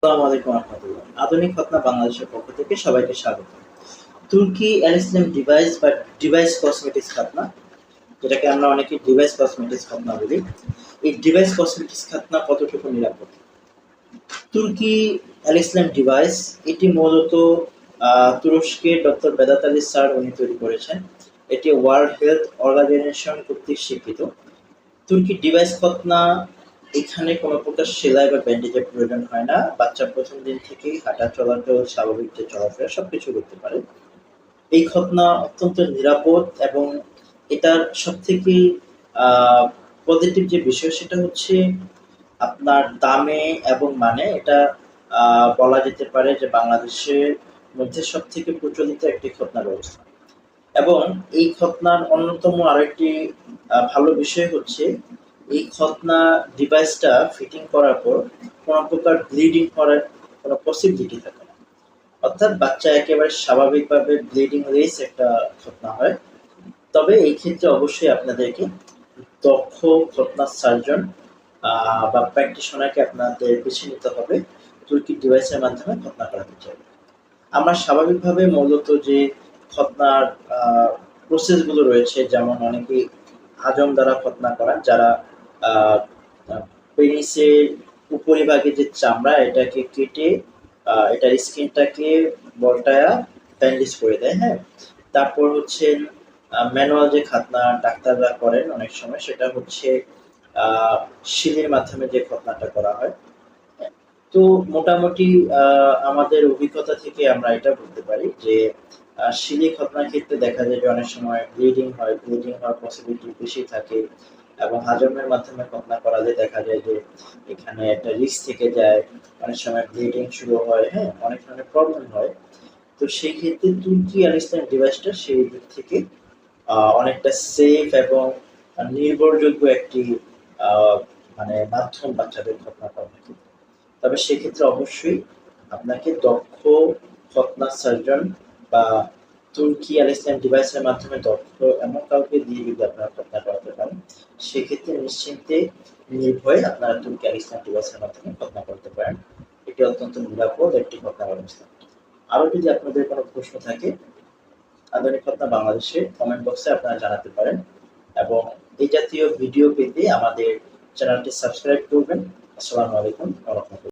আসসালামু আলাইকুম রহমতুল্লাহ। আধুনিক খতনা বাংলাদেশের পক্ষ থেকে সবাইকে স্বাগত। তুর্কি অ্যালিসিয়াম ডিভাইস বা ডিভাইস কসমেটিক্স খাতনা, যেটাকে আমরা অনেকে ডিভাইস কসমেটিক্স খাতনা বলি। এই ডিভাইস কসমেটিক্স খাতনা কতটুকু নিরাপদ? তুর্কি অ্যালিসিয়াম ডিভাইস এটি মূলত তুরস্কের ডক্টর বেদাত আলী স্যার উনি তৈরি করেছেন। এটি ওয়ার্ল্ড হেলথ অর্গানাইজেশন কর্তৃক স্বীকৃত। তুর্কি ডিভাইস খতনা এখানে কোনো প্রকার সেলাই বা ব্যান্ডেজের প্রয়োজন হয় না। বাচ্চা প্রথম দিন থেকেই হাঁটা চলাচল, স্বাভাবিক যে চলাফেরা সবকিছু করতে পারে। এই খতনা অত্যন্ত নিরাপদ এবং এটার সবথেকে আ পজিটিভ যে বিষয় সেটা হচ্ছে আপনার দামে এবং মানে এটা আ বলা যেতে পারে যে বাংলাদেশের মধ্যে সবথেকে প্রচলিত একটি খতনা ব্যবস্থা। এবং এই খতনার অন্যতম আরেকটি ভালো বিষয় হচ্ছে এই খতনা ডিভাইসটা ফিটিং করার পর কোনো প্রকার ব্লিডিং করার কোনো পসিবিলিটি থাকে না। অর্থাৎ বাচ্চা একেবারে স্বাভাবিকভাবে ব্লিডিং লেস একটা খতনা হয়। তবে এই ক্ষেত্রে অবশ্যই আপনাদেরকে দক্ষ খতনা সার্জন বা প্র্যাকটিশনারকে আপনাদের বেছে নিতে হবে তুর্কি ডিভাইসের মাধ্যমে খতনা করাতে চাইলে। আমরা স্বাভাবিকভাবে মূলত যে খতনার প্রসেসগুলো রয়েছে, যেমন অনেকেই হাজম দ্বারা খতনা করান, যারা আ আ পেনিসের উপরিভাগে যে চামড়া এটাকে কেটে এটার স্কিনটাকে বলটায়া ব্যান্ডেজ করে দেয়, হ্যাঁ? তারপর হচ্ছে ম্যানুয়াল যে খাতনা ডাক্তাররা করেন অনেক সময় সেটা হচ্ছে আ শিলের মাধ্যমে যে খতনাটা করা হয়। হ্যাঁ? তো মোটামুটি আ আমাদের অভিজ্ঞতা থেকে আমরা এটা বলতে পারি যে শিলি খতনার ক্ষেত্রে দেখা যায় যে অনেক সময় ব্লিডিং হয়, ব্লিডিং হওয়ার পসিবিলিটি বেশি থাকে এবং হাজমের মাধ্যমে খতনা করালে দেখা যায় যে এখানে একটা রিস্ক থেকে যায়। অনেক সময় ব্লিডিং শুরু হয়, হ্যাঁ? অনেক ধরনের প্রবলেম হয়। তো সেই ক্ষেত্রে তুর্কি অ্যালিসিয়াম ডিভাইসটা সেই দিক থেকে অনেকটা সেফ এবং নির্ভরযোগ্য একটি আ মানে মাধ্যম বাচ্চাদের খতনা করানোর ক্ষেত্রে। তবে সেক্ষেত্রে অবশ্যই আপনাকে দক্ষ খতনা সার্জন বা তুর্কি অ্যালিসিয়াম ডিভাইসের মাধ্যমে দক্ষ এমন কাউকে দিয়ে যদি আপনারা খতনা করাতে পারেন, সেক্ষেত্রে নিশ্চিন্তে নির্ভয়ে আপনারা তুর্কি অ্যালিসিয়াম ডিভাইসের মাধ্যমে খতনা করতে পারেন। এটি অত্যন্ত নিরাপদ একটি খতনা ব্যবস্থা। আরো যদি আপনাদের কোনো প্রশ্ন থাকে আধুনিক খতনা বাংলাদেশে কমেন্ট বক্সে আপনারা জানাতে পারেন এবং এই জাতীয় ভিডিও পেতে আমাদের চ্যানেলটি সাবস্ক্রাইব করবেন। আসসালামু আলাইকুম ওয়া রাহমাতুল্লাহ।